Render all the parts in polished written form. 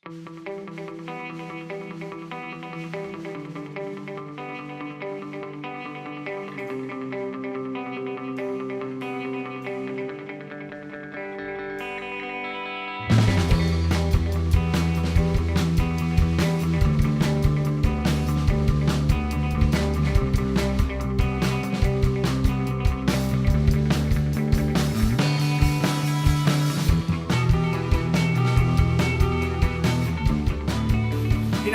You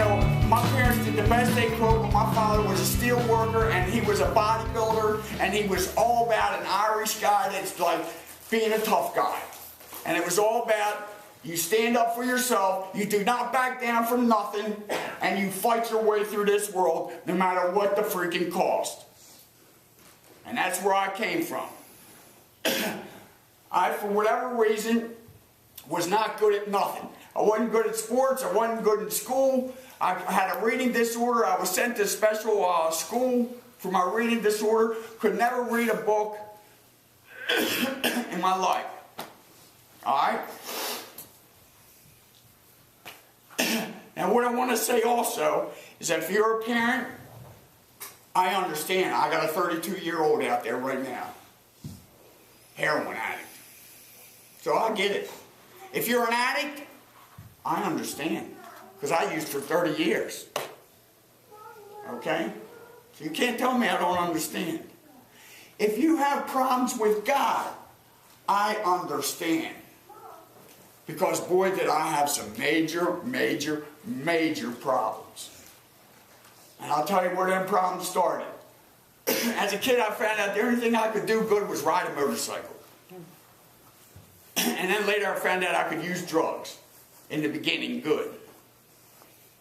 know, my parents did the best they could, but my father was a steel worker and he was a bodybuilder and he was all about an Irish guy that's like being a tough guy. And it was all about you stand up for yourself, you do not back down from nothing, and you fight your way through this world no matter what the freaking cost. And that's where I came from. I, for whatever reason, was not good at nothing. I wasn't good at sports, I wasn't good in school. I had a reading disorder. I was sent to special school for my reading disorder. Could never read a book in my life. Alright? Now what I want to say also is that if you're a parent, I understand. I got a 32-year-old out there right now. Heroin addict. So I get it. If you're an addict, I understand. Because I used for 30 years. Okay? So you can't tell me I don't understand. If you have problems with God, I understand. Because boy, did I have some major, major, major problems. And I'll tell you where them problems started. As a kid, I found out the only thing I could do good was ride a motorcycle. And then later I found out I could use drugs. In the beginning, good.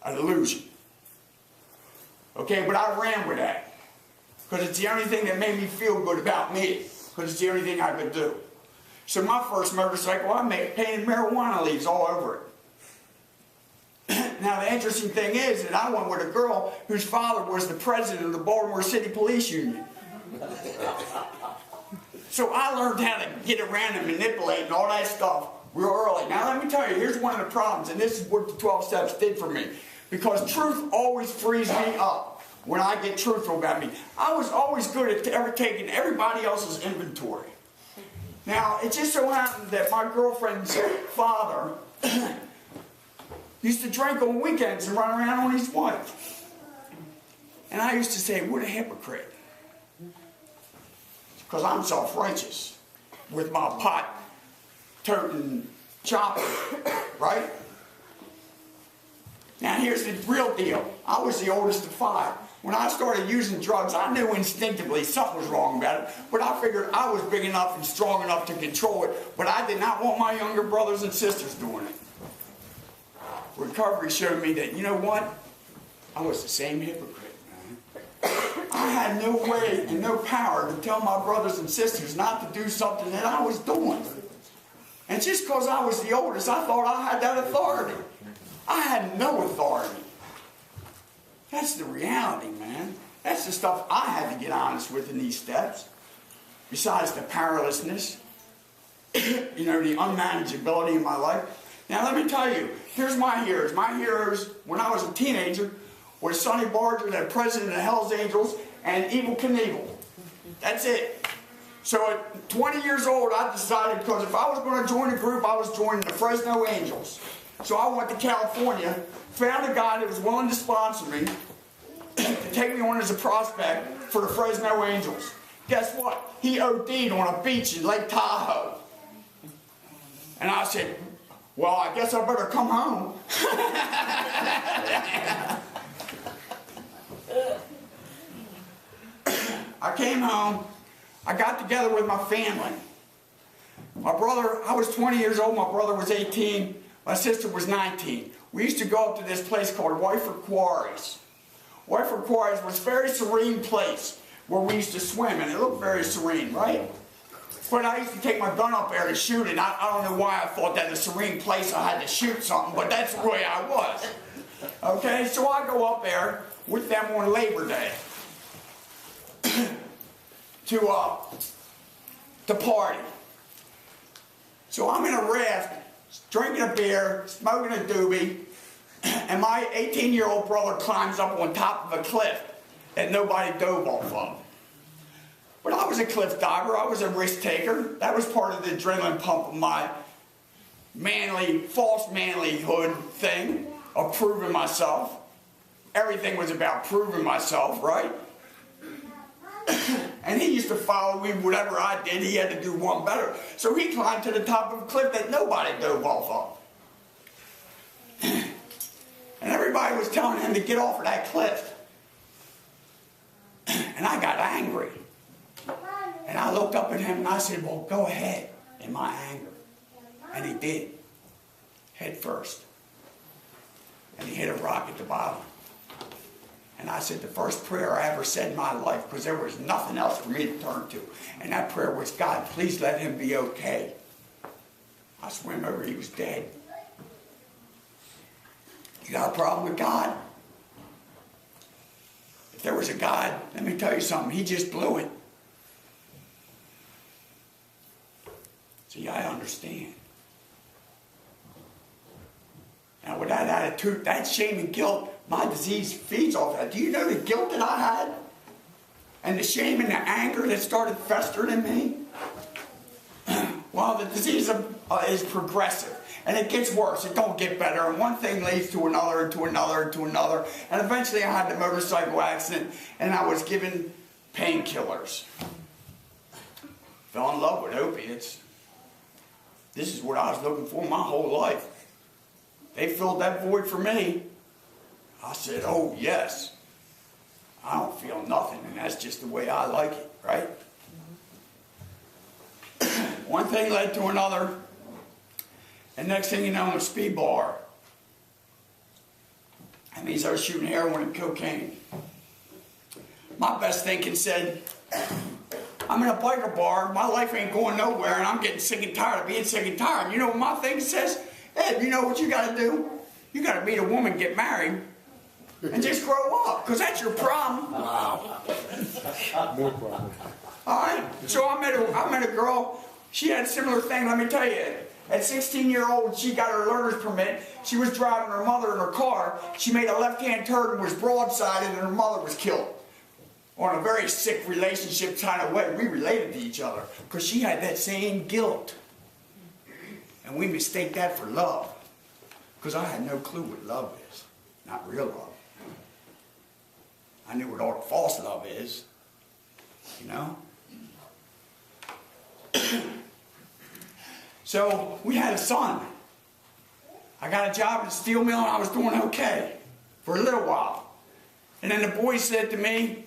An illusion. Okay, but I ran with that. Because it's the only thing that made me feel good about me. Because it's the only thing I could do. So my first motorcycle, I made painted marijuana leaves all over it. Now the interesting thing is that I went with a girl whose father was the president of the Baltimore City Police Union. So I learned how to get around and manipulate and all that stuff real early. Now let me tell you, here's one of the problems, and this is what the 12 steps did for me. Because truth always frees me up when I get truthful about me. I was always good at taking everybody else's inventory. Now, it just so happened that my girlfriend's father used to drink on weekends and run around on his wife. And I used to say, what a hypocrite. Because I'm self-righteous with my pot-toting chopper, right? Now here's the real deal. I was the oldest of 5. When I started using drugs, I knew instinctively something was wrong about it, but I figured I was big enough and strong enough to control it, but I did not want my younger brothers and sisters doing it. Recovery showed me that, you know what? I was the same hypocrite, man. I had no way and no power to tell my brothers and sisters not to do something that I was doing. And just because I was the oldest, I thought I had that authority. I had no authority. That's the reality, man. That's the stuff I had to get honest with in these steps. Besides the powerlessness, you know, the unmanageability in my life. Now let me tell you, here's my heroes. My heroes, when I was a teenager, were Sonny Barger, the president of the Hells Angels, and Evel Knievel. That's it. So at 20 years old, I decided, because if I was going to join a group, I was joining the Fresno Angels. So I went to California, found a guy that was willing to sponsor me, to take me on as a prospect for the Fresno Angels. Guess what? He OD'd on a beach in Lake Tahoe. And I said, well, I guess I better come home. I came home. I got together with my family. My brother, I was 20 years old. My brother was 18. My sister was 19. We used to go up to this place called Wyford Quarries. Wyford Quarries was a very serene place where we used to swim, and it looked very serene, right? But I used to take my gun up there to shoot it. I don't know why I thought that a serene place I had to shoot something, but that's the way I was. Okay, so I go up there with them on Labor Day to party. So I'm in a raft, drinking a beer, smoking a doobie, And my 18-year-old brother climbs up on top of a cliff that nobody dove off of. But I was a cliff diver. I was a risk taker. That was part of the adrenaline pump of my false manlyhood thing of proving myself. Everything was about proving myself, right? And he used to follow me. Whatever I did, he had to do one better. So he climbed to the top of a cliff that nobody dove off of. And everybody was telling him to get off of that cliff. And I got angry. And I looked up at him and I said, well, go ahead, in my anger. And he did. Head first. And he hit a rock at the bottom. And I said the first prayer I ever said in my life, because there was nothing else for me to turn to. And that prayer was, God, please let him be okay. I swam over, he was dead. You got a problem with God? If there was a God, let me tell you something, he just blew it. See, I understand. Now with that attitude, that shame and guilt, my disease feeds off that. Do you know the guilt that I had? And the shame and the anger that started festering in me? Well, the disease is progressive. And it gets worse. It don't get better. And one thing leads to another, and to another, and to another. And eventually I had the motorcycle accident, and I was given painkillers. Fell in love with opiates. This is what I was looking for my whole life. They filled that void for me. I said, oh, yes. I don't feel nothing, and that's just the way I like it, right? One thing led to another, and next thing you know, I'm a speed bar. That means I was shooting heroin and cocaine. My best thinking said, I'm in a biker bar, my life ain't going nowhere, and I'm getting sick and tired of being sick and tired. You know what my thinking says? Ed, you know what you got to do? You got to meet a woman, get married, and just grow up, because that's your problem. Wow. More problem. All right? So I met a girl. She had a similar thing, let me tell you. At 16-year-old, she got her learner's permit. She was driving her mother in her car. She made a left-hand turn and was broadsided, and her mother was killed. On a very sick relationship kind of way. We related to each other, because she had that same guilt. And we mistake that for love. Because I had no clue what love is. Not real love. I knew what all the false love is. You know? So, we had a son. I got a job at a steel mill and I was doing okay. For a little while. And then the boy said to me,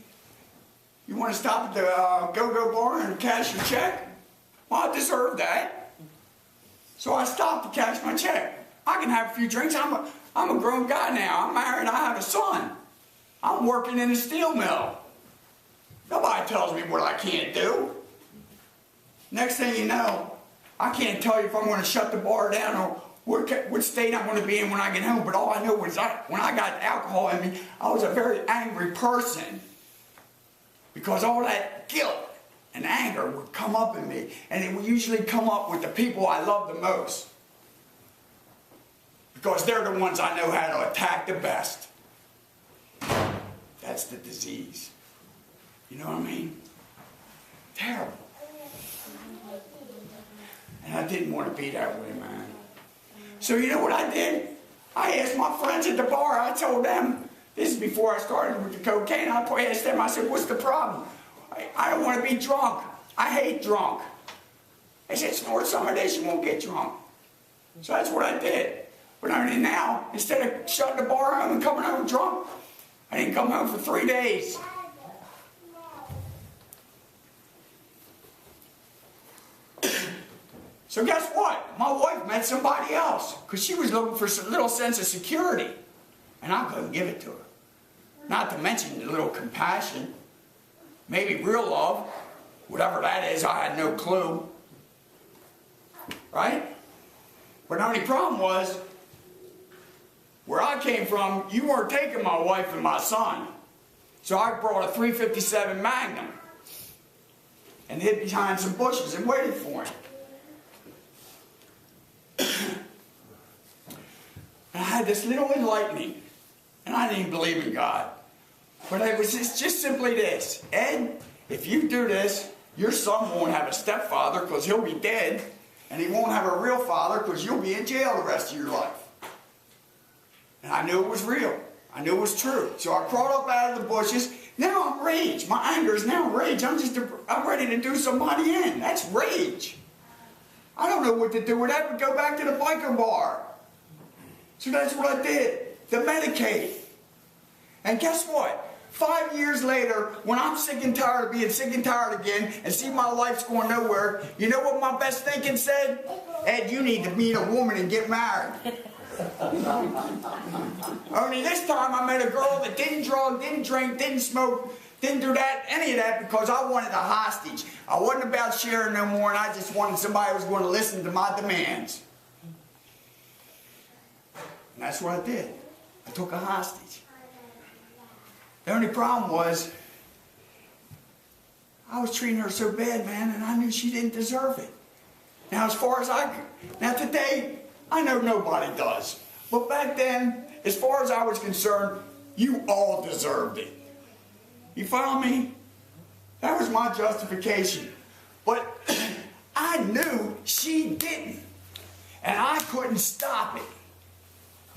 you want to stop at the go-go bar and cash your check? Well, I deserve that. So I stopped to cash my check. I can have a few drinks. I'm a grown guy now. I'm married. I have a son. I'm working in a steel mill. Nobody tells me what I can't do. Next thing you know, I can't tell you if I'm going to shut the bar down or what state I'm going to be in when I get home. But all I know was when I got alcohol in me, I was a very angry person. Because all that guilt and anger would come up in me. And it would usually come up with the people I love the most. Because they're the ones I know how to attack the best. That's the disease. You know what I mean? Terrible. And I didn't want to be that way, man. So you know what I did? I asked my friends at the bar, I told them, this is before I started with the cocaine, I asked them, I said, what's the problem? I don't want to be drunk. I hate drunk. They said, snort some of this, you won't get drunk. So that's what I did. But I mean now, instead of shutting the bar home and coming home drunk, I didn't come home for 3 days. So guess what? My wife met somebody else because she was looking for a little sense of security. And I couldn't give it to her. Not to mention a little compassion. Maybe real love. Whatever that is, I had no clue. Right? But the only problem was, where I came from, you weren't taking my wife and my son. So I brought a .357 Magnum and hid behind some bushes and waited for him. And I had this little enlightening, and I didn't even believe in God. But it was just simply this: Ed, if you do this, your son won't have a stepfather because he'll be dead, and he won't have a real father because you'll be in jail the rest of your life. And I knew it was real. I knew it was true. So I crawled up out of the bushes. Now I'm rage. My anger is now rage. I'm ready to do somebody in. That's rage. I don't know what to do with that but go back to the biker bar. So that's what I did, to medicate. And guess what? 5 years later, when I'm sick and tired of being sick and tired again and see my life's going nowhere, you know what my best thinking said? Ed, you need to meet a woman and get married. Only this time I met a girl that didn't drug, didn't drink, didn't smoke, didn't do that, any of that, because I wanted a hostage. I wasn't about sharing no more, and I just wanted somebody who was going to listen to my demands. And that's what I did. I took a hostage. The only problem was, I was treating her so bad, man, and I knew she didn't deserve it. Now, as far as now today, I know nobody does. But back then, as far as I was concerned, you all deserved it. You follow me? That was my justification. But I knew she didn't. And I couldn't stop it.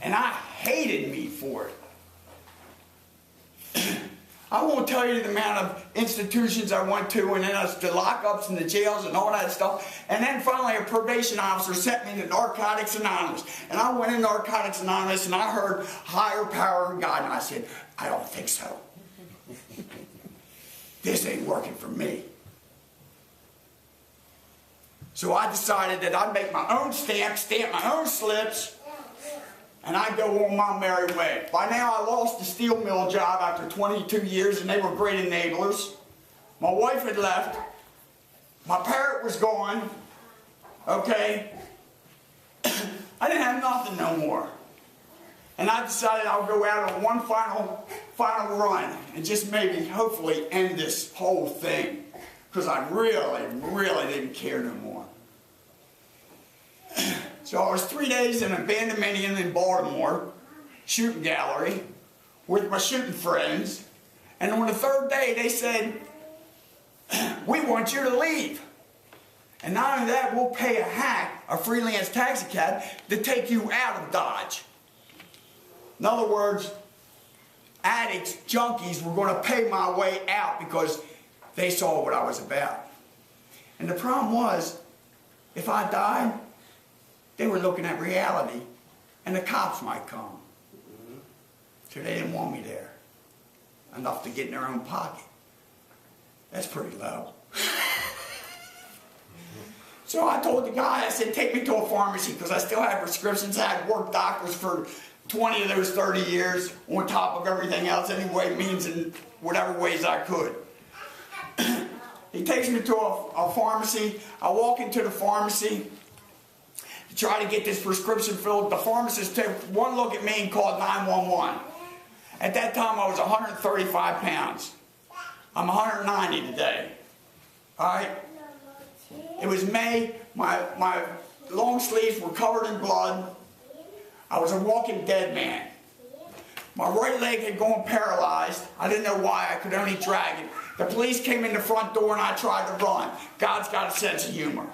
And I hated me for it. I won't tell you the amount of institutions I went to, and then the lockups and the jails and all that stuff. And then finally a probation officer sent me to Narcotics Anonymous. And I went in Narcotics Anonymous and I heard higher power in God. And I said, I don't think so. This ain't working for me. So I decided that I'd make my own stamp my own slips, and I'd go on my merry way. By now I lost the steel mill job after 22 years, and they were great enablers. My wife had left. My parrot was gone. Okay? I didn't have nothing no more. And I decided I'll go out on one final run and just maybe, hopefully, end this whole thing. Because I really, really didn't care no more. So I was 3 days in an abandonment in Baltimore, shooting gallery, with my shooting friends. And on the third day, they said, we want you to leave. And not only that, we'll pay a hack, a freelance taxi cab, to take you out of Dodge. In other words, addicts, junkies were going to pay my way out because they saw what I was about. And the problem was, if I died, they were looking at reality, and the cops might come. So they didn't want me there. Enough to get in their own pocket. That's pretty low. So I told the guy, I said, take me to a pharmacy, because I still had prescriptions. I had worked doctors for 20 of those 30 years, on top of everything else, any way, means, in whatever ways I could. He takes me to a pharmacy. I walk into the pharmacy to try to get this prescription filled. The pharmacist took one look at me and called 911. At that time, I was 135 pounds. I'm 190 today. All right? It was May. My long sleeves were covered in blood. I was a walking dead man. My right leg had gone paralyzed. I didn't know why. I could only drag it. The police came in the front door and I tried to run. God's got a sense of humor.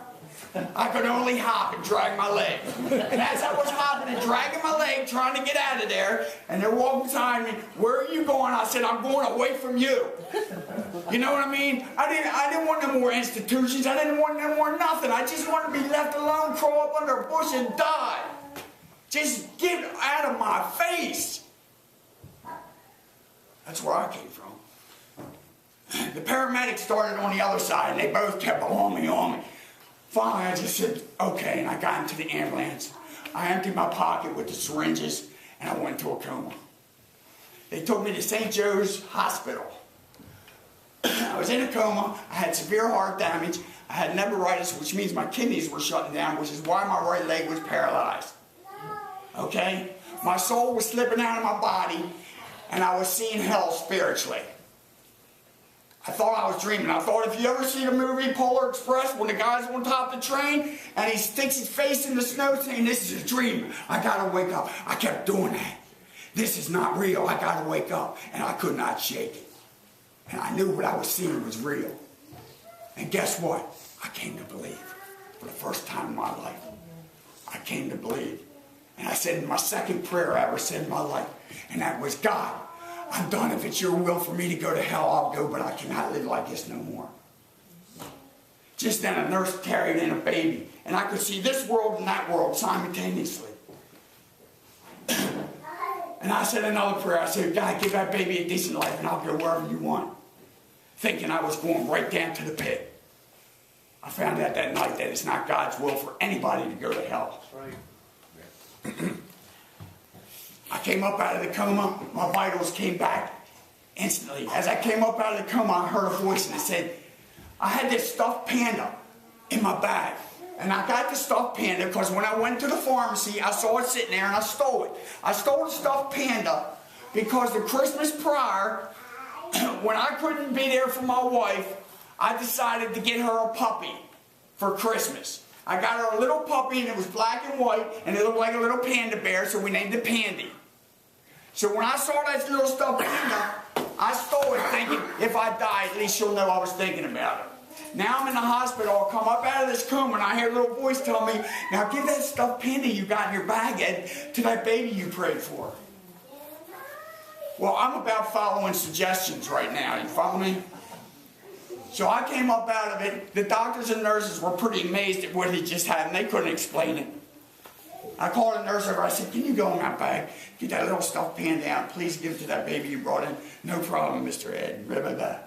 I could only hop and drag my leg. And as I was hopping and dragging my leg, trying to get out of there, and they're walking behind me, where are you going? I said, I'm going away from you. You know what I mean? I didn't want no more institutions. I didn't want no more nothing. I just wanted to be left alone, crawl up under a bush and die. Just get out of my face. That's where I came from. The paramedics started on the other side, and they both kept on me. Finally, I just said, okay, and I got into the ambulance. I emptied my pocket with the syringes, and I went into a coma. They took me to St. Joe's Hospital. I was in a coma. I had severe heart damage. I had nephritis, which means my kidneys were shutting down, which is why my right leg was paralyzed. Okay? My soul was slipping out of my body, and I was seeing hell spiritually. I thought I was dreaming. I thought if you ever see the movie Polar Express when the guy's on top of the train and he sticks his face in the snow saying, this is a dream, I gotta wake up. I kept doing that. This is not real, I gotta wake up. And I could not shake it. And I knew what I was seeing was real. And guess what? I came to believe. For the first time in my life, I came to believe. And I said in my second prayer I ever said in my life, and that was, God, I'm done. If it's your will for me to go to hell, I'll go, but I cannot live like this no more. Just then a nurse carried in a baby, and I could see this world and that world simultaneously. And I said another prayer. I said, God, give that baby a decent life, and I'll go wherever you want. Thinking I was going right down to the pit. I found out that night that it's not God's will for anybody to go to hell. That's right. I came up out of the coma. My vitals came back instantly. As I came up out of the coma, I heard a voice and it said, I had this stuffed panda in my bag. And I got the stuffed panda because when I went to the pharmacy, I saw it sitting there and I stole it. I stole the stuffed panda because the Christmas prior, when I couldn't be there for my wife, I decided to get her a puppy for Christmas. I got her a little puppy and it was black and white and it looked like a little panda bear, so we named it Pandy. So when I saw that little stuffed panda, I stole it thinking if I die, at least she'll know I was thinking about her. Now I'm in the hospital, I'll come up out of this coma and I hear a little voice tell me, now give that stuffed panda you got in your bag, Ed, to that baby you prayed for. Well, I'm about following suggestions right now, you follow me? So I came up out of it. The doctors and nurses were pretty amazed at what he just had, and they couldn't explain it. I called a nurse over. I said, can you go in that bag, get that little stuffed panda out, please give it to that baby you brought in. No problem, Mr. Ed. Blah, blah, blah.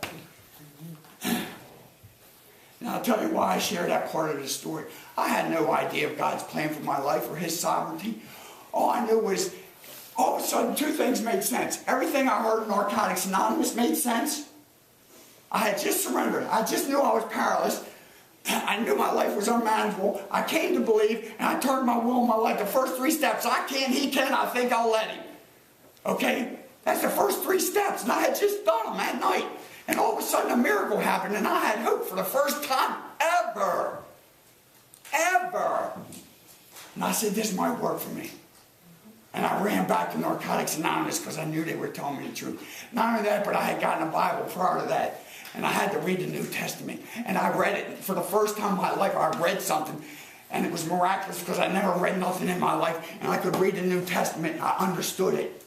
Now I'll tell you why I share that part of the story. I had no idea of God's plan for my life or his sovereignty. All I knew was, all of a sudden, two things made sense. Everything I heard in Narcotics Anonymous made sense. I had just surrendered. I just knew I was powerless. I knew my life was unmanageable. I came to believe, and I turned my will and my life. The first three steps, I can, he can, I think I'll let him. Okay? That's the first three steps, and I had just done them that night. And all of a sudden, a miracle happened, and I had hope for the first time ever. Ever. And I said, this might work for me. And I ran back to Narcotics Anonymous because I knew they were telling me the truth. Not only that, but I had gotten a Bible prior to that. And I had to read the New Testament. And I read it. For the first time in my life, I read something. And it was miraculous because I never read nothing in my life. And I could read the New Testament and I understood it.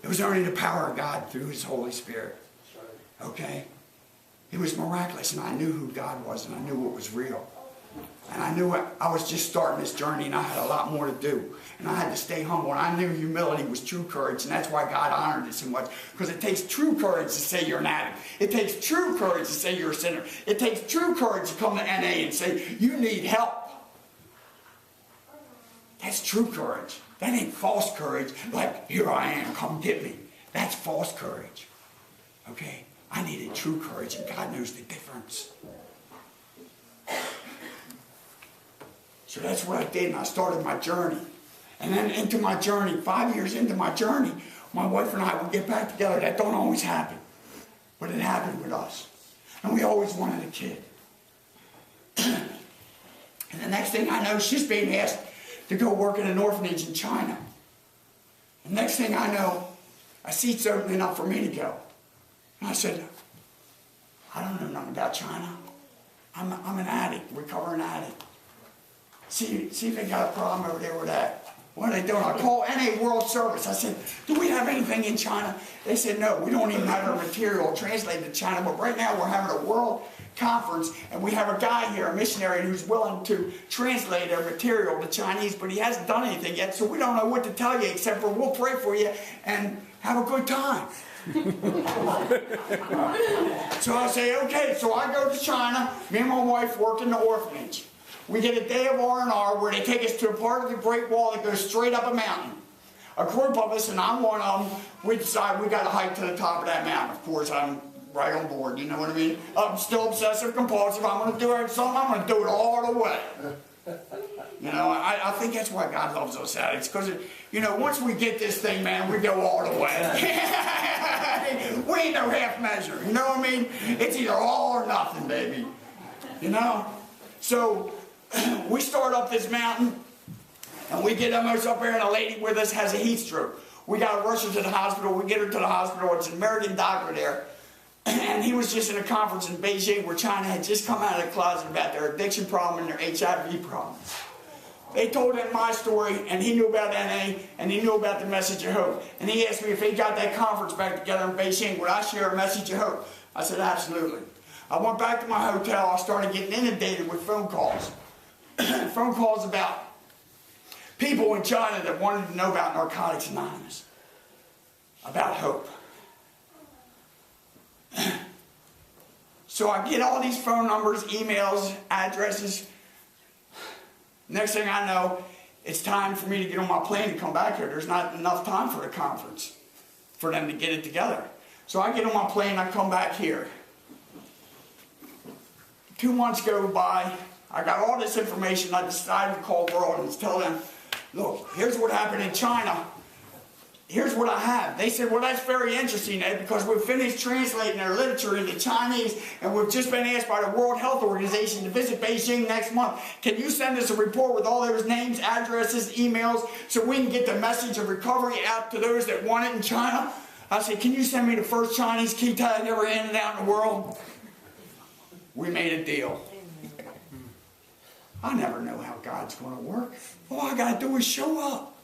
It was only the power of God through his Holy Spirit. Okay? It was miraculous. And I knew who God was. And I knew what was real. And I knew I was just starting this journey and I had a lot more to do. And I had to stay humble. And I knew humility was true courage. And that's why God honored it so much. Because it takes true courage to say you're an addict. It takes true courage to say you're a sinner. It takes true courage to come to NA and say you need help. That's true courage. That ain't false courage like, here I am, come get me. That's false courage. Okay? I needed true courage and God knows the difference. So that's what I did, and I started my journey. And then into my journey, 5 years into my journey, my wife and I would get back together. That don't always happen. But it happened with us. And we always wanted a kid. And the next thing I know, she's being asked to go work in an orphanage in China. The next thing I know, a seat's opening up for me to go. And I said, I don't know nothing about China. I'm an addict, recovering addict. See if they got a problem over there with that. What are they doing? I called NA World Service. I said, do we have anything in China? They said, no, we don't even have our material translated to China, but right now we're having a world conference, and we have a guy here, a missionary, who's willing to translate our material to Chinese, but he hasn't done anything yet, so we don't know what to tell you except for we'll pray for you and have a good time. So I say, okay, so I go to China. Me and my wife work in the orphanage. We get a day of R&R where they take us to a part of the Great Wall that goes straight up a mountain. A group of us, and I'm one of them, we decide we got to hike to the top of that mountain. Of course, I'm right on board, you know what I mean? I'm still obsessive compulsive. I'm going to do something, I'm going to do it all the way. You know, I think that's why God loves us addicts, because, you know, once we get this thing, man, we go all the way. We ain't no half measure, you know what I mean? It's either all or nothing, baby. You know? So, we start up this mountain, and we get almost up there, and a lady with us has a heat stroke. We got to rush her to the hospital. We get her to the hospital. It's an American doctor there. And he was just in a conference in Beijing where China had just come out of the closet about their addiction problem and their HIV problem. They told him my story, and he knew about NA, and he knew about the message of hope. And he asked me if they got that conference back together in Beijing, would I share a message of hope? I said, absolutely. I went back to my hotel. I started getting inundated with phone calls. Phone calls about people in China that wanted to know about Narcotics Anonymous, about hope. So I get all these phone numbers, emails, addresses. Next thing I know, it's time for me to get on my plane and come back here. There's not enough time for the conference for them to get it together. So I get on my plane, I come back here. 2 months go by, I got all this information, I decided to call World and tell them, look, here's what happened in China. Here's what I have. They said, well, that's very interesting, Ed, because we've finished translating their literature into Chinese, and we've just been asked by the World Health Organization to visit Beijing next month. Can you send us a report with all those names, addresses, emails, so we can get the message of recovery out to those that want it in China? I said, can you send me the first Chinese key tag ever handed out in the world? We made a deal. I never know how God's going to work. All I got to do is show up.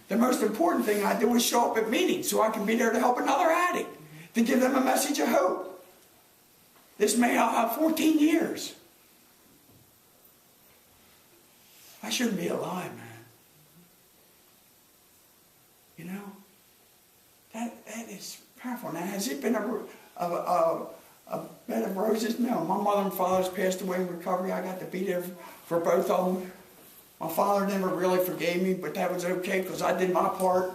The most important thing I do is show up at meetings so I can be there to help another addict, to give them a message of hope. This may have 14 years. I shouldn't be alive, man. You know? That is powerful. Now, has it been a bed of roses? No. My mother and father's passed away in recovery. I got to be there for both of them. My father never really forgave me, but that was okay because I did my part.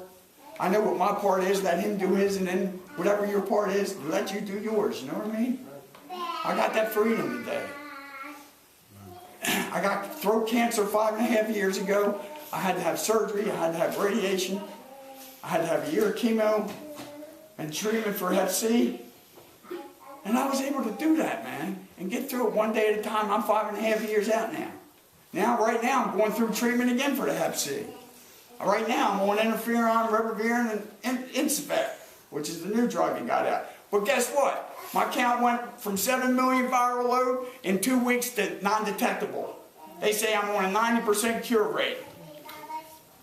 I know what my part is, let him do his, and then whatever your part is, let you do yours. You know what I mean? I got that freedom today. I got throat cancer 5.5 years ago. I had to have surgery. I had to have radiation. I had to have a year of chemo and treatment for Hep C. And I was able to do that, man, and get through it one day at a time. I'm 5.5 years out now. Right now, I'm going through treatment again for the Hep C. Right now, I'm on interferon, ribavirin, and Insuvet, which is the new drug that got out. But guess what? My count went from 7 million viral load in 2 weeks to non-detectable. They say I'm on a 90% cure rate.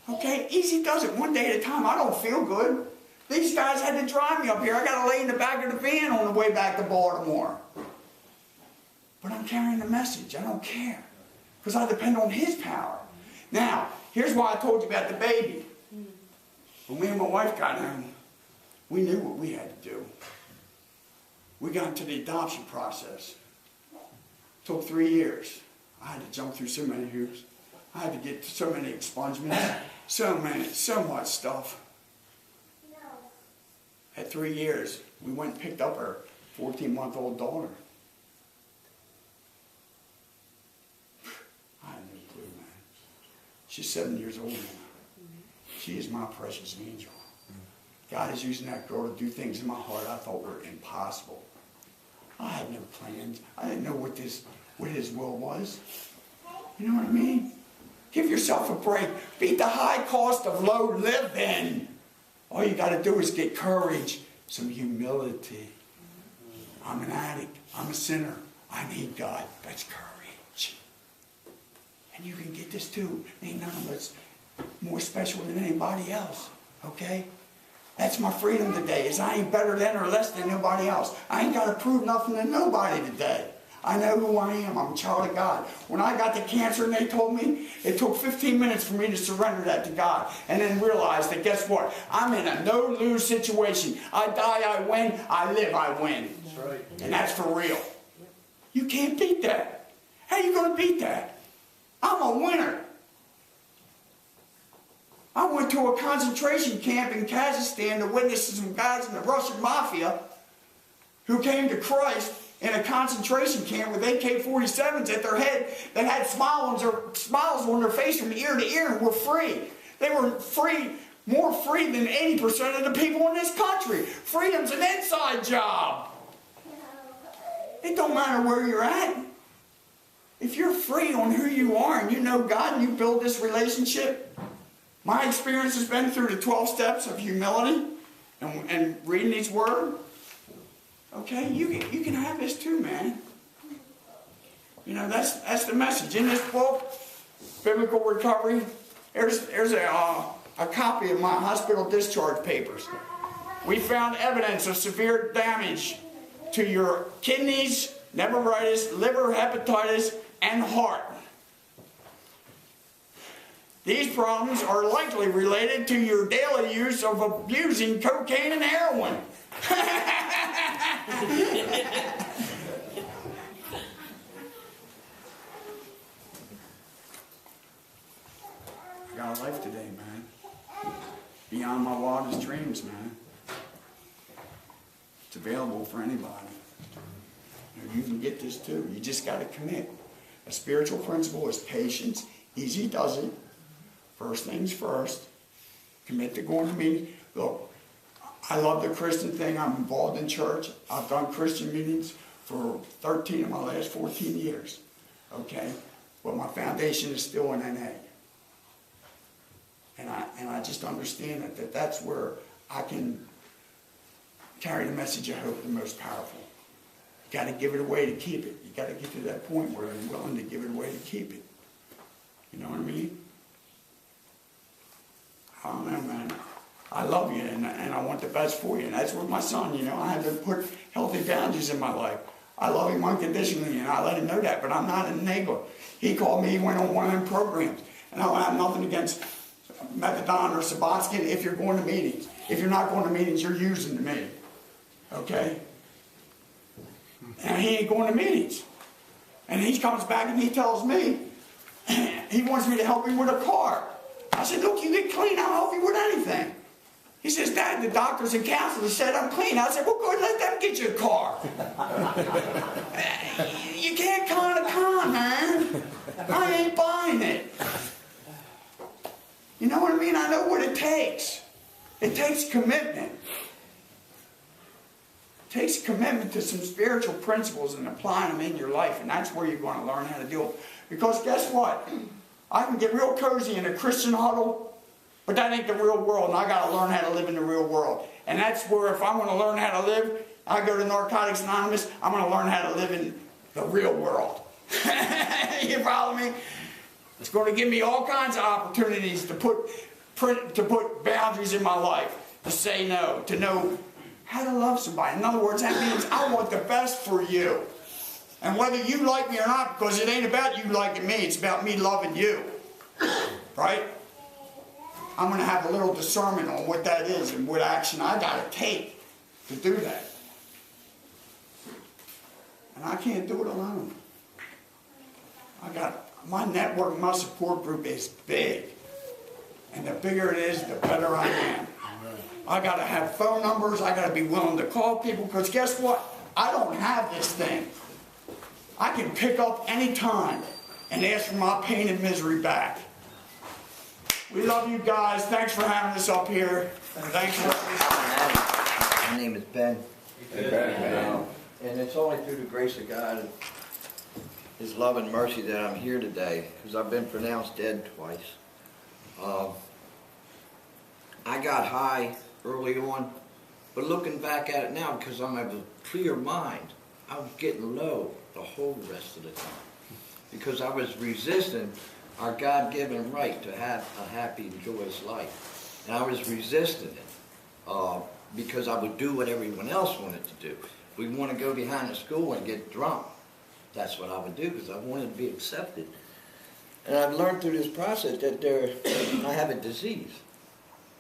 Okay, easy does it, one day at a time. I don't feel good. These guys had to drive me up here. I got to lay in the back of the van on the way back to Baltimore. But I'm carrying the message. I don't care. Because I depend on His power. Now, here's why I told you about the baby. When me and my wife got home, we knew what we had to do. We got into the adoption process. It took 3 years. I had to jump through so many hoops. I had to get so many expungements, so much stuff. At 3 years, we went and picked up our 14-month-old daughter. She's 7 years old now. She is my precious angel. God is using that girl to do things in my heart I thought were impossible. I had no plans. I didn't know what His will was. You know what I mean? Give yourself a break. Beat the high cost of low living. All you got to do is get courage, some humility. I'm an addict. I'm a sinner. I need God. That's courage. And you can get this too. Ain't none of us more special than anybody else. Okay? That's my freedom today, is I ain't better than or less than nobody else. I ain't got to prove nothing to nobody today. I know who I am. I'm a child of God. When I got the cancer and they told me, it took 15 minutes for me to surrender that to God. And then realize that, guess what? I'm in a no-lose situation. I die, I win. I live, I win. That's right. And that's for real. You can't beat that. How are you going to beat that? I'm a winner. I went to a concentration camp in Kazakhstan to witness some guys in the Russian mafia who came to Christ in a concentration camp with AK-47s at their head that had smiles on their face from ear to ear and were free. They were free, more free than 80% of the people in this country. Freedom's an inside job. It don't matter where you're at. If you're free on who you are and you know God and you build this relationship, my experience has been through the 12 steps of humility and reading His Word. Okay, you can have this too, man. You know, that's the message. In this book, Biblical Recovery, there's a copy of my hospital discharge papers. We found evidence of severe damage to your kidneys, nephritis, liver, hepatitis, and heart. These problems are likely related to your daily use of abusing cocaine and heroin. I got a life today, man. Beyond my wildest dreams, man. It's available for anybody. You can get this too. You just got to commit. A spiritual principle is patience. Easy does it. First things first. Commit to going to meetings. Look, I love the Christian thing. I'm involved in church. I've done Christian meetings for 13 of my last 14 years. Okay? But my foundation is still in NA. And I just understand that that's where I can carry the message of hope the most powerful. You got to give it away to keep it. You got to get to that point where you're willing to give it away to keep it. You know what I mean? I don't know, man. I love you, and I want the best for you. And that's with my son, you know. I had to put healthy boundaries in my life. I love him unconditionally, and I let him know that, but I'm not an enabler. He called me, he went on one of them programs. And I don't have nothing against Methadone or Suboxone if you're going to meetings. If you're not going to meetings, you're using me. Okay? And he ain't going to meetings. And he comes back and he tells me he wants me to help him with a car. I said, look, you get clean, I'll help you with anything. He says, Dad, the doctors and counselors said I'm clean. I said, well, good, let them get you a car. You can't con a con, man. I ain't buying it. You know what I mean? I know what it takes. It takes commitment. It takes commitment to some spiritual principles and applying them in your life, and that's where you're going to learn how to do it. Because guess what? I can get real cozy in a Christian huddle, but that ain't the real world, and I got to learn how to live in the real world. And that's where if I want to learn how to live, I go to Narcotics Anonymous, I'm going to learn how to live in the real world. You follow me? It's going to give me all kinds of opportunities to put boundaries in my life, to say no, to know how to love somebody. In other words, that means I want the best for you. And whether you like me or not, because it ain't about you liking me, it's about me loving you. Right? I'm going to have a little discernment on what that is and what action I got to take to do that. And I can't do it alone. My network, my support group is big. And the bigger it is, the better I am. I got to have phone numbers. I got to be willing to call people, because guess what? I don't have this thing. I can pick up any time and ask for my pain and misery back. We love you guys. Thanks for having us up here. Thanks for listening. My name is Ben. Hey, Ben. And it's only through the grace of God and His love and mercy that I'm here today, because I've been pronounced dead twice. I got high early on, but looking back at it now, because I'm of a clear mind, I was getting low the whole rest of the time, because I was resisting our God-given right to have a happy and joyous life. And I was resisting it because I would do what everyone else wanted to do. We want to go behind the school and get drunk. That's what I would do, because I wanted to be accepted. And I've learned through this process that I have a disease,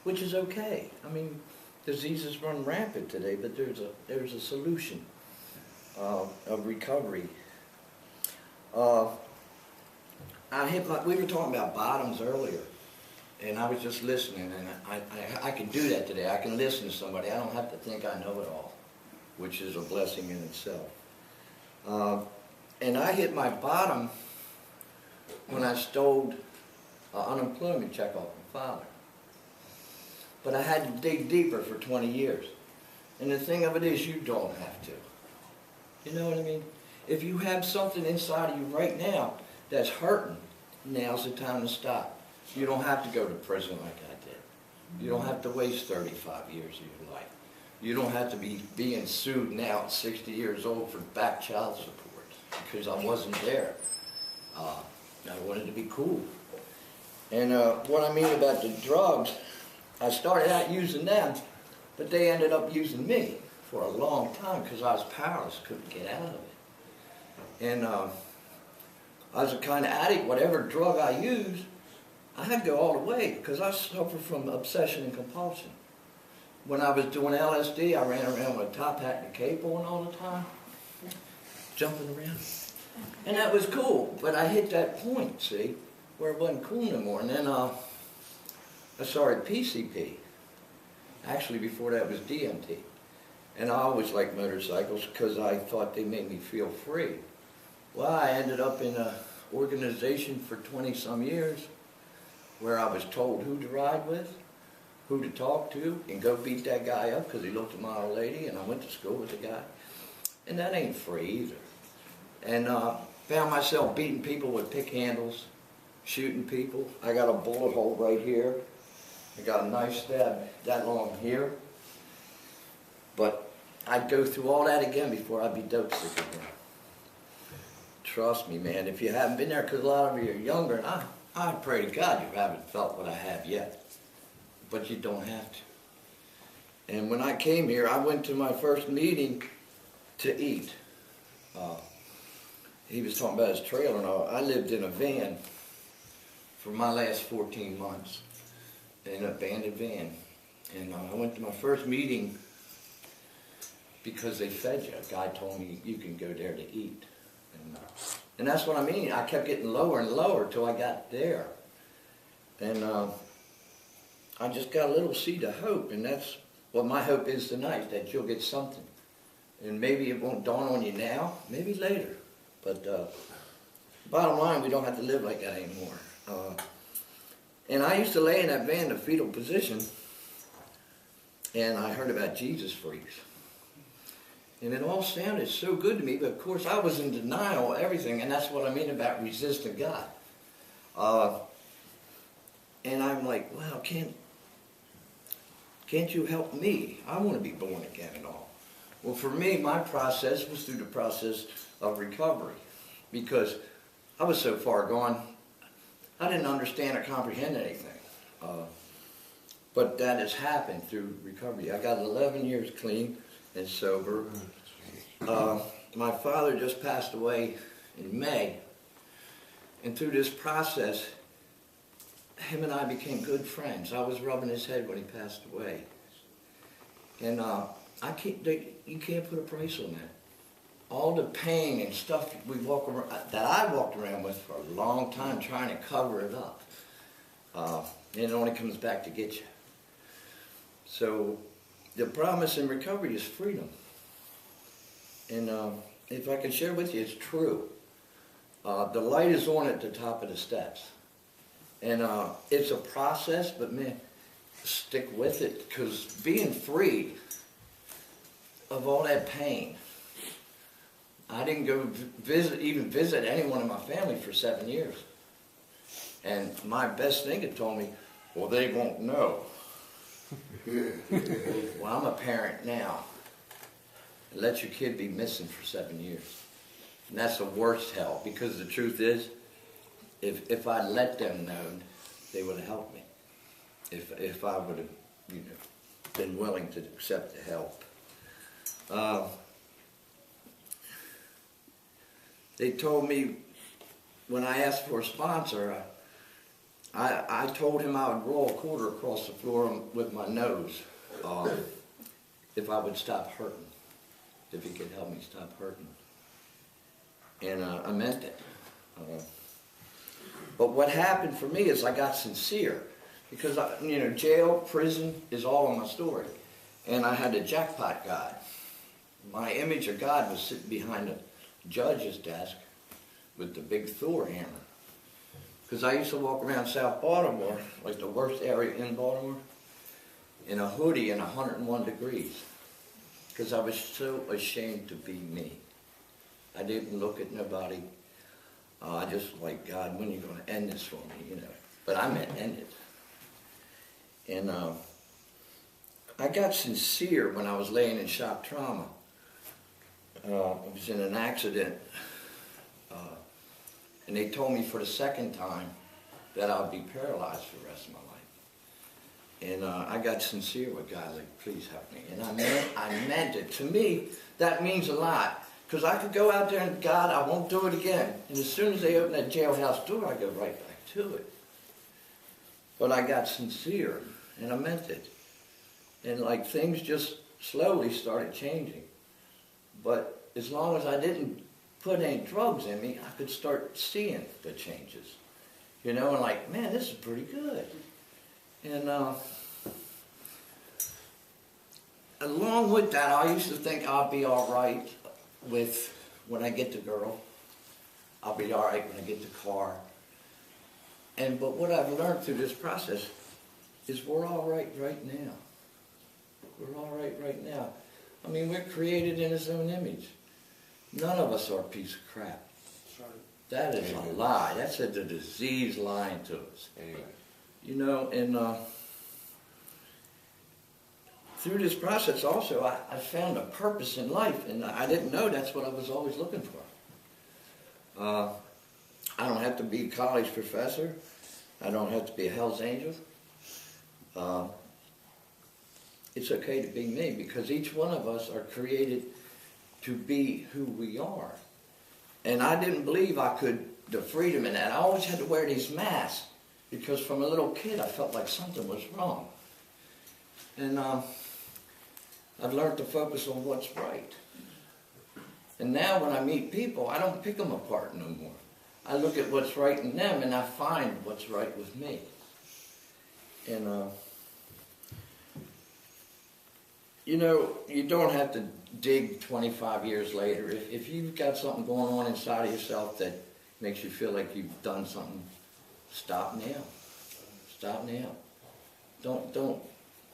which is okay. I mean, diseases run rampant today, but there's a solution of recovery. We were talking about bottoms earlier, and I was just listening, and I can do that today. I can listen to somebody. I don't have to think I know it all, which is a blessing in itself. And I hit my bottom when I stole an unemployment check off my father. But I had to dig deeper for 20 years. And the thing of it is, you don't have to. You know what I mean? If you have something inside of you right now that's hurting, now's the time to stop. You don't have to go to prison like I did. You don't have to waste 35 years of your life. You don't have to be being sued now at 60 years old for back child support, because I wasn't there. I wanted to be cool. And what I mean about the drugs, I started out using them, but they ended up using me for a long time because I was powerless, couldn't get out of it. And I was a kind of addict. Whatever drug I used, I had to go all the way because I suffered from obsession and compulsion. When I was doing LSD, I ran around with a top hat and a cape on all the time, jumping around. And that was cool, but I hit that point, see, where it wasn't cool no more. And then I started PCP. Actually, before that was DMT. And I always liked motorcycles because I thought they made me feel free. Well, I ended up in an organization for 20-some years where I was told who to ride with, who to talk to, and go beat that guy up because he looked at my old lady, and I went to school with the guy. And that ain't free either. And found myself beating people with pick handles, shooting people. I got a bullet hole right here. I got a knife stab that long here. But I'd go through all that again before I'd be dope sick again. Trust me, man, if you haven't been there, because a lot of you are younger, and I pray to God you haven't felt what I have yet. But you don't have to. And when I came here, I went to my first meeting to eat. He was talking about his trailer and all. I lived in a van for my last 14 months, in an abandoned van. And I went to my first meeting because they fed you. A guy told me you can go there to eat. And that's what I mean. I kept getting lower and lower till I got there. And I just got a little seed of hope, and that's what my hope is tonight, that you'll get something. And maybe it won't dawn on you now, maybe later. But bottom line, we don't have to live like that anymore. And I used to lay in that van in a fetal position, and I heard about Jesus freaks. And it all sounded so good to me, but of course I was in denial of everything, and that's what I mean about resisting God. And I'm like, wow, can't you help me? I want to be born again and all. Well, for me, my process was through the process of recovery, because I was so far gone, I didn't understand or comprehend anything. But that has happened through recovery. I got 11 years clean and sober. My father just passed away in May, and through this process, him and I became good friends. I was rubbing his head when he passed away. And you can't put a price on that. All the pain and stuff that I walked around with for a long time trying to cover it up. And it only comes back to get you. So the promise in recovery is freedom. And if I can share with you, it's true. The light is on at the top of the steps. And it's a process, but man, stick with it, because being free of all that pain, I didn't go even visit anyone in my family for 7 years. And my best thing had told me, well, they won't know. Well, I'm a parent now. Let your kid be missing for 7 years. And that's the worst hell, because the truth is, if I'd let them know, they would have helped me. If I would have, been willing to accept the help. They told me, when I asked for a sponsor, I told him I would roll a quarter across the floor with my nose if I would stop hurting, if he could help me stop hurting. And I meant it. But what happened for me is I got sincere, because jail, prison is all in my story. And I had a jackpot God. My image of God was sitting behind judge's desk with the big Thor hammer. Because I used to walk around South Baltimore, like the worst area in Baltimore, in a hoodie in 101 degrees. Because I was so ashamed to be me. I didn't look at nobody. I just like, God, when are you going to end this for me, you know? But I meant end it. And I got sincere when I was laying in shock trauma. I was in an accident, and they told me for the second time that I would be paralyzed for the rest of my life. And I got sincere with God, like, please help me. And I meant it. To me, that means a lot. Because I could go out there and, God, I won't do it again. And as soon as they open that jailhouse door, I go right back to it. But I got sincere, and I meant it. And like things just slowly started changing. But as long as I didn't put any drugs in me, I could start seeing the changes. You know, and like, man, this is pretty good. And along with that, I used to think I'll be all right with when I get the girl. I'll be all right when I get the car. But what I've learned through this process is we're all right right now. We're all right now. I mean, we're created in His own image. None of us are a piece of crap. That is a lie. That's the disease lying to us. Anyway. You know, and through this process also, I found a purpose in life, and I didn't know that's what I was always looking for. I don't have to be a college professor. I don't have to be a Hell's Angel. It's okay to be me, because each one of us are created to be who we are. And I didn't believe I could, the freedom in that. I always had to wear these masks, because from a little kid I felt like something was wrong. And I've learned to focus on what's right. And now when I meet people, I don't pick them apart no more. I look at what's right in them, and I find what's right with me. And you know, you don't have to dig 25 years later. If you've got something going on inside of yourself that makes you feel like you've done something, stop now. Stop now. Don't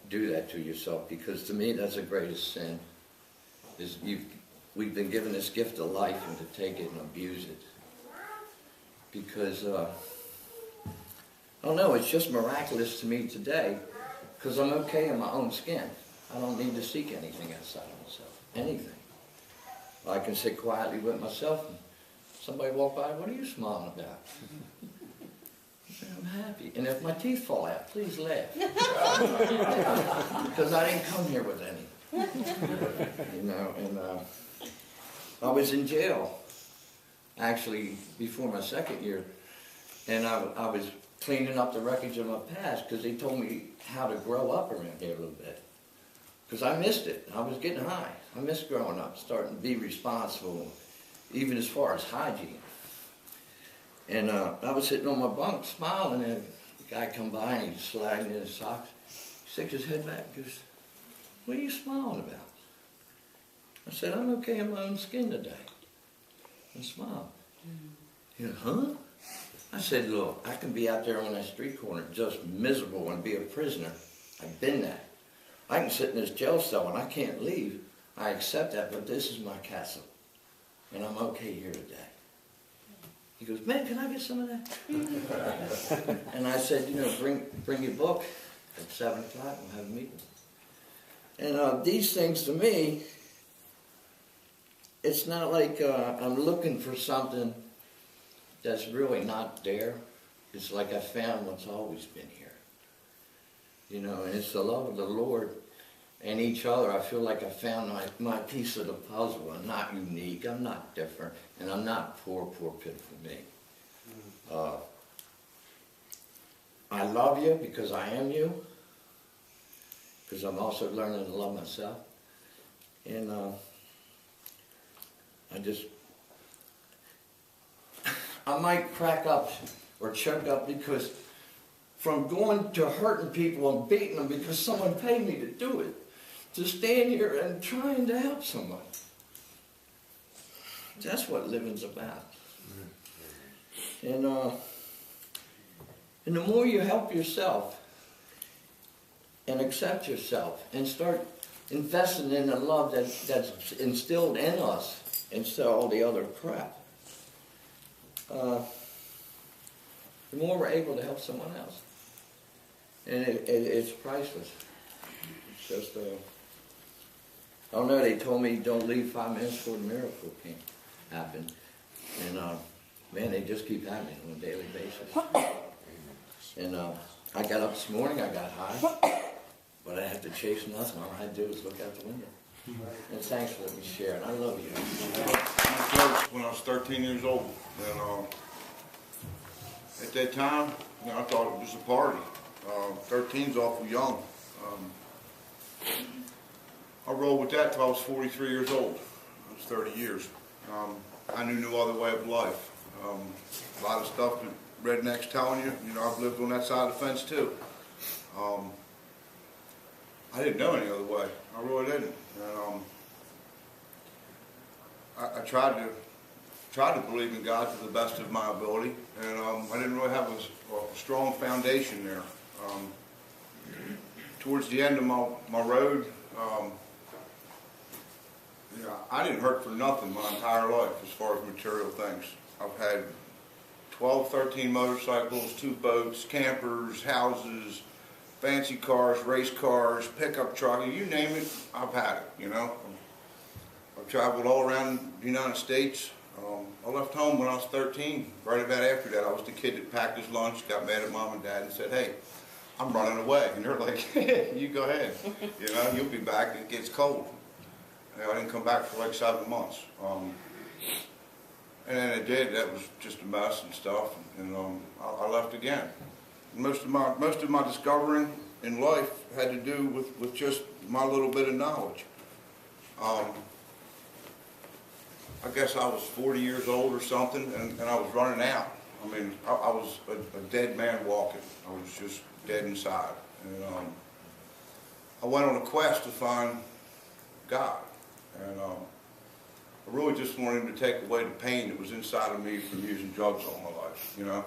do that to yourself, because to me that's the greatest sin. We've been given this gift of life, and to take it and abuse it. Because, I don't know, it's just miraculous to me today, because I'm okay in my own skin. I don't need to seek anything outside of myself. Anything. I can sit quietly with myself, and somebody walk by, what are you smiling about? I say, I'm happy. And if my teeth fall out, please laugh. Because I didn't come here with any. You know, and I was in jail, actually, before my second year. And I was cleaning up the wreckage of my past, because they told me how to grow up around here a little bit. Because I missed it. I was getting high. I missed growing up, starting to be responsible, even as far as hygiene. And I was sitting on my bunk smiling, and the guy come by and he's sliding in his socks. He sticks his head back and goes, what are you smiling about? I said, I'm okay in my own skin today. And smiled. He goes, huh? I said, look, I can be out there on that street corner just miserable and be a prisoner. I've been that. I can sit in this jail cell and I can't leave. I accept that, but this is my castle. And I'm okay here today. He goes, man, can I get some of that? And I said, you know, bring your book at 7 o'clock, we'll have a meeting. And these things to me, it's not like I'm looking for something that's really not there. It's like I found what's always been here. You know, and it's the love of the Lord and each other. I feel like I found my piece of the puzzle. I'm not unique, I'm not different, and I'm not poor, pitiful me. I love you because I am you, because I'm also learning to love myself. And I might crack up or choke up, because from going to hurting people and beating them because someone paid me to do it, to stand here and trying to help someone. That's what living's about. And the more you help yourself and accept yourself and start investing in the love that's instilled in us instead of all the other crap, the more we're able to help someone else. And it's priceless. It's just, I don't know, they told me don't leave 5 minutes before the miracle can happen. And man, they just keep happening on a daily basis. And I got up this morning, I got high, but I had to chase nothing. All I had to do was look out the window. And thanks for letting me share, and I love you. I was when I was 13 years old, and at that time, you know, I thought it was a party. 13's awful young. I rolled with that till I was 43 years old. That was 30 years. I knew no other way of life. A lot of stuff that rednecks telling you, you know, I've lived on that side of the fence too. I didn't know any other way. I really didn't. And I tried to believe in God to the best of my ability, and I didn't really have a strong foundation there. Towards the end of my road, you know, I didn't hurt for nothing my entire life as far as material things. I've had 12, 13 motorcycles, 2 boats, campers, houses, fancy cars, race cars, pickup truck, you name it, I've had it, you know. I've traveled all around the United States. I left home when I was 13. Right about after that, I was the kid that packed his lunch, got mad at mom and dad and said, hey, I'm running away. And they're like, you go ahead. You know, you'll be back, it gets cold. And I didn't come back for like 7 months. And then it did, that was just a mess and stuff, and I left again. Most of my discovering in life had to do with just my little bit of knowledge. I guess I was 40 years old or something, and I was running out. I mean, I was a dead man walking. I was just dead inside. And I went on a quest to find God. And I really just wanted him to take away the pain that was inside of me from using drugs all my life, you know,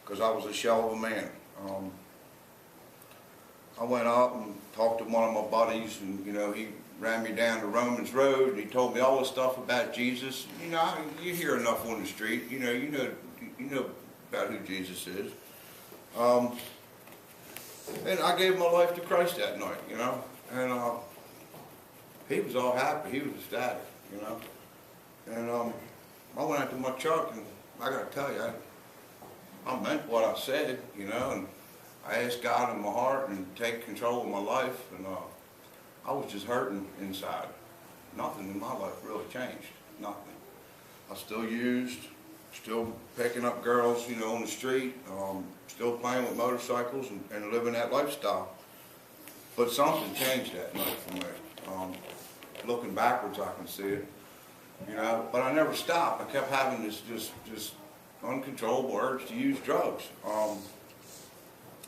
because I was a shell of a man. I went up and talked to one of my buddies, and, you know, he ran me down the Romans Road, and he told me all this stuff about Jesus. You know, you hear enough on the street, you know about who Jesus is. And I gave my life to Christ that night, you know, and he was all happy, he was ecstatic, you know. And I went out to my truck, and I got to tell you, I meant what I said, you know, and I asked God in my heart and take control of my life, and I was just hurting inside. Nothing in my life really changed, nothing. I still used, still picking up girls, you know, on the street, still playing with motorcycles and living that lifestyle. But something changed that night for me. Looking backwards, I can see it, you know, but I never stopped. I kept having this just uncontrollable urge to use drugs.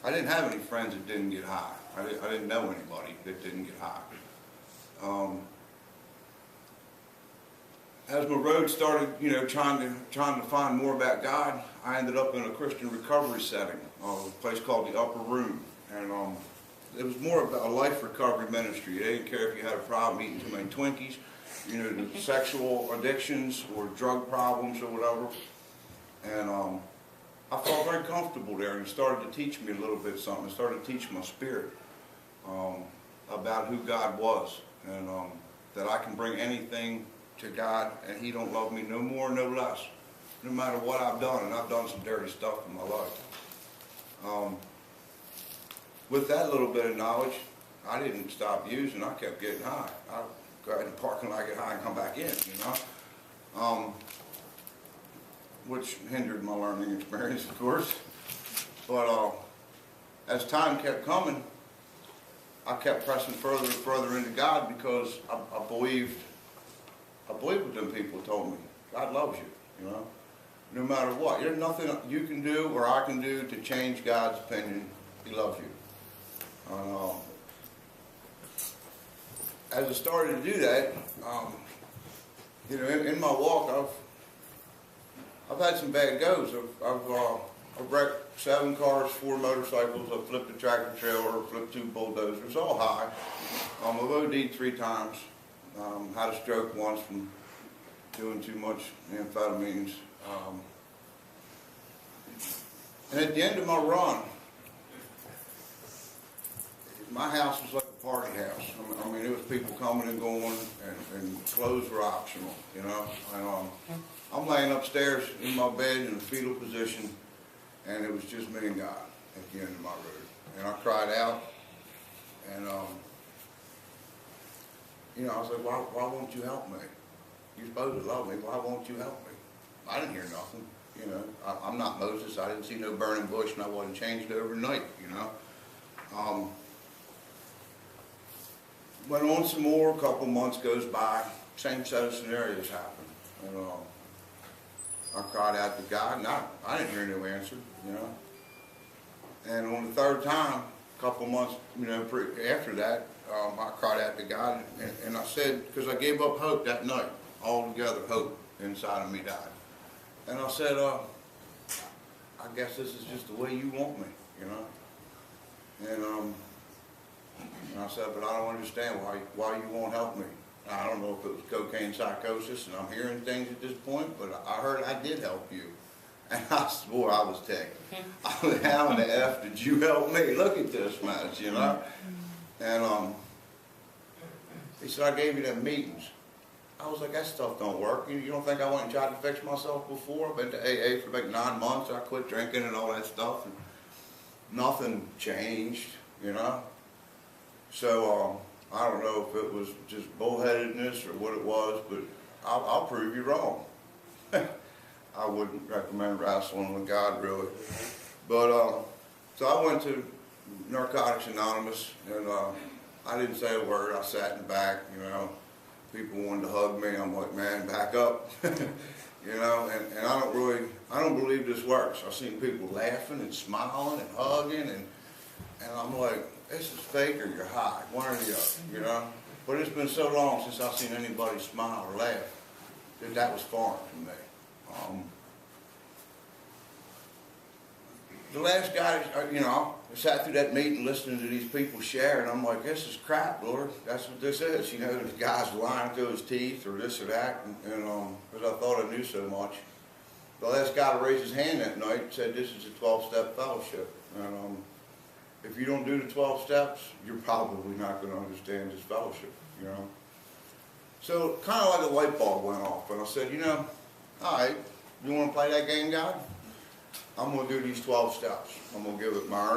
I didn't have any friends that didn't get high. I didn't know anybody that didn't get high. As my road started, you know, trying to find more about God, I ended up in a Christian recovery setting, a place called the Upper Room, and it was more about a life recovery ministry. They didn't care if you had a problem eating too many Twinkies, you know, sexual addictions or drug problems or whatever. And I felt very comfortable there, and it started to teach me a little bit something. It started to teach my spirit about who God was, and that I can bring anything to God, and He don't love me no more, no less, no matter what I've done, and I've done some dirty stuff in my life. With that little bit of knowledge, I didn't stop using. I kept getting high. I'd go out in the parking lot, get high, and come back in, you know, which hindered my learning experience, of course. But as time kept coming, I kept pressing further and further into God, because I believed what them people told me. God loves you, you know, no matter what. There's nothing you can do or I can do to change God's opinion. He loves you. As I started to do that, you know, in my walk, I've had some bad goes. I've wrecked 7 cars, 4 motorcycles. I've flipped a tractor trailer, flipped 2 bulldozers, all high. I've OD'd 3 times. Had a stroke once from doing too much amphetamines. And at the end of my run, my house was like a party house. I mean, it was people coming and going, and clothes were optional, you know. And I'm laying upstairs in my bed in a fetal position, and it was just me and God at the end of my road. And I cried out, and you know, I was like, why won't you help me? You're supposed to love me. Why won't you help me? I didn't hear nothing. You know, I'm not Moses. I didn't see no burning bush, and I wasn't changed overnight. You know. Went on some more. A couple months goes by. Same set of scenarios happen, and I cried out to God, and I didn't hear no answer. You know. And on the 3rd time, a couple months, you know, after that, I cried out to God, and I said, because I gave up hope that night, altogether hope inside of me died. And I said, I guess this is just the way you want me, you know. And I said, but I don't understand why you won't help me. I don't know if it was cocaine psychosis, and I'm hearing things at this point, but I heard I did help you. And I swore I was ticked. I was, how in the F did you help me? Look at this mess, you know. And he said, I gave you them meetings. I was like, that stuff don't work. You don't think I went and tried to fix myself before? I've been to AA for like 9 months. I quit drinking and all that stuff, and nothing changed, you know. So I don't know if it was just bullheadedness or what it was, but I'll prove you wrong. I wouldn't recommend wrestling with God, really. But so I went to Narcotics Anonymous, and I didn't say a word. I sat in the back, you know. People wanted to hug me. I'm like, man, back up. You know, and I don't believe this works. I've seen people laughing and smiling and hugging, and I'm like, this is fake or you're high, one or the other, you know. But it's been so long since I've seen anybody smile or laugh that was foreign to me. The last guy, you know, I sat through that meeting listening to these people share, and I'm like, this is crap, Lord. That's what this is. You know, the guy's lying through his teeth or this or that, and because I thought I knew so much. The last guy to raise his hand that night said this is a 12-step fellowship. And if you don't do the 12 steps, you're probably not going to understand this fellowship, you know. So kind of like a light bulb went off, and I said, you know, all right, you want to play that game, God? I'm going to do these 12 steps. I'm going to give it my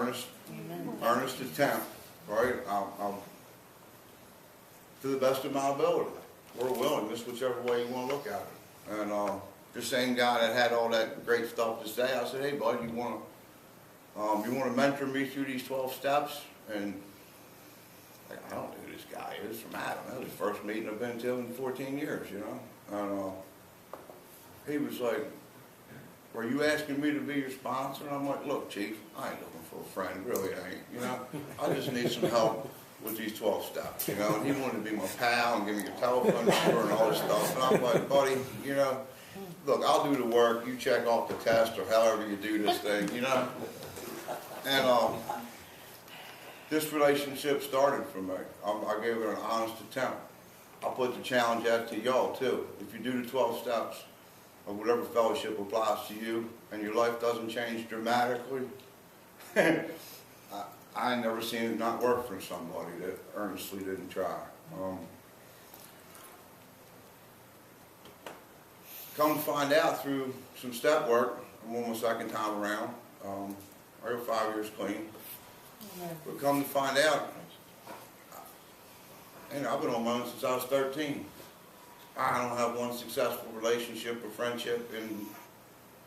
earnest attempt, right? I'll to the best of my ability, or willingness, whichever way you want to look at it. And the same guy that had all that great stuff to say, I said, hey, bud, you want to mentor me through these 12 steps? And like, I don't know who this guy is from Adam. That was the first meeting I've been to in 14 years, you know. And he was like, are you asking me to be your sponsor? And I'm like, look, Chief, I ain't looking for a friend, really I ain't, you know. I just need some help with these 12 steps, you know. And he wanted to be my pal and give me a telephone number and all this stuff. And I'm like, buddy, you know, look, I'll do the work, you check off the test or however you do this thing, you know. And this relationship started for me. I gave it an honest attempt. I'll put the challenge out to y'all too. If you do the 12 steps, or whatever fellowship applies to you, and your life doesn't change dramatically, I never seen it not work for somebody that earnestly didn't try. Come to find out through some step work, I'm on my 2nd time around, I got 5 years clean, but come to find out, and I've been on my own since I was 13. I don't have one successful relationship or friendship in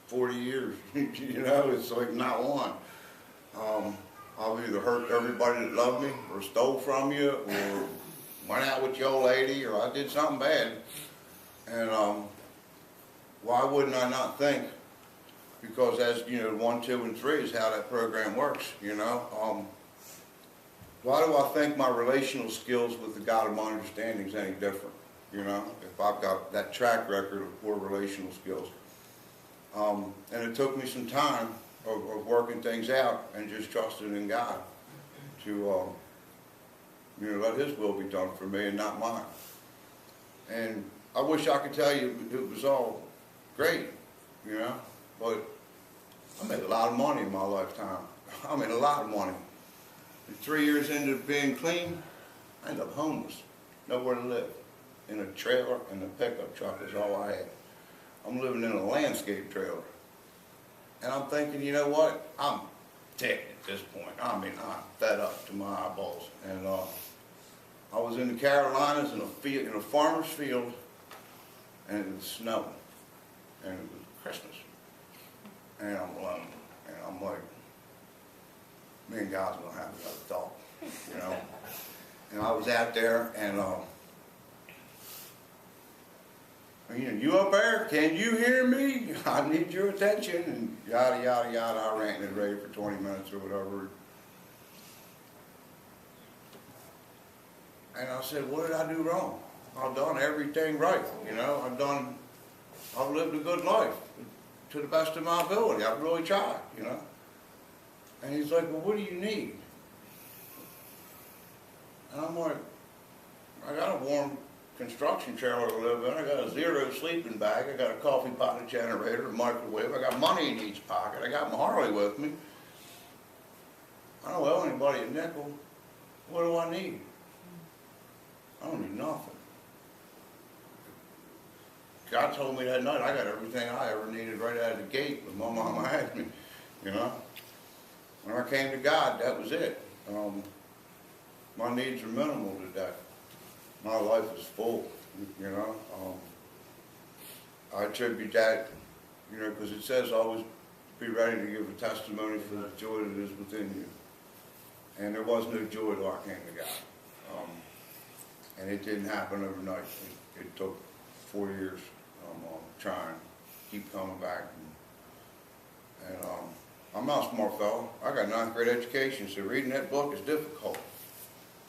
40 years. You know, it's like not one. I've either hurt everybody that loved me, or stole from you, or went out with your old lady, or I did something bad. And why wouldn't I not think? Because as you know, 1, 2, and 3 is how that program works. You know, why do I think my relational skills with the God of my understanding is any different? you know, if I've got that track record of poor relational skills. And it took me some time of working things out and just trusting in God to, you know, let His will be done for me and not mine. And I wish I could tell you it was all great, you know, but I made a lot of money in my lifetime. I made a lot of money. And 3 years into being clean, I ended up homeless, nowhere to live. In a trailer, and the pickup truck was all I had. I'm living in a landscape trailer. And I'm thinking, you know what? I'm ticked at this point. I mean, I'm fed up to my eyeballs. And I was in the Carolinas in a field, in a farmer's field, and it was snowing. And it was Christmas. And I'm alone. And I'm like, me and God's gonna have another talk, you know? And I was out there, and you know, you up there? Can you hear me? I need your attention, and yada, yada, yada. I ranted and raved for 20 minutes or whatever. And I said, what did I do wrong? I've done everything right, you know. I've lived a good life to the best of my ability. I've really tried, you know. And he's like, well, what do you need? And I'm like, I got a warm construction trailer to live in. I got a zero sleeping bag. I got a coffee pot, a generator, a microwave. I got money in each pocket. I got my Harley with me. I don't owe anybody a nickel. What do I need? I don't need nothing. God told me that night I got everything I ever needed right out of the gate when my mama had me, you know. When I came to God, that was it. My needs are minimal today. My life is full, you know. I attribute that, you know, because it says always be ready to give a testimony for the joy that is within you. And there was no joy till I came to God. And it didn't happen overnight. It took 4 years trying, keep coming back. And I'm not a smart fellow. I got a 9th grade education, so reading that book is difficult.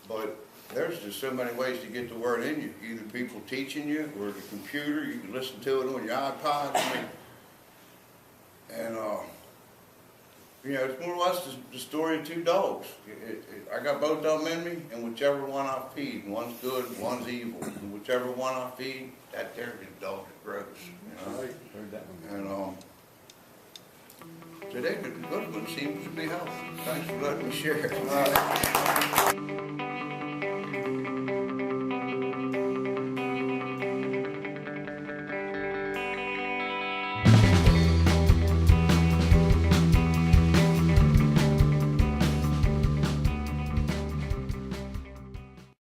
But there's just so many ways to get the word in you. Either people teaching you, or the computer, you can listen to it on your iPod. I mean, and you know, it's more or less the story of two dogs. I got both of them in me, and whichever one I feed, one's good, one's evil. And whichever one I feed, that there's the dog that grows. You know? Heard that one. And today, the good one seems to be healthy. Thanks for letting me share.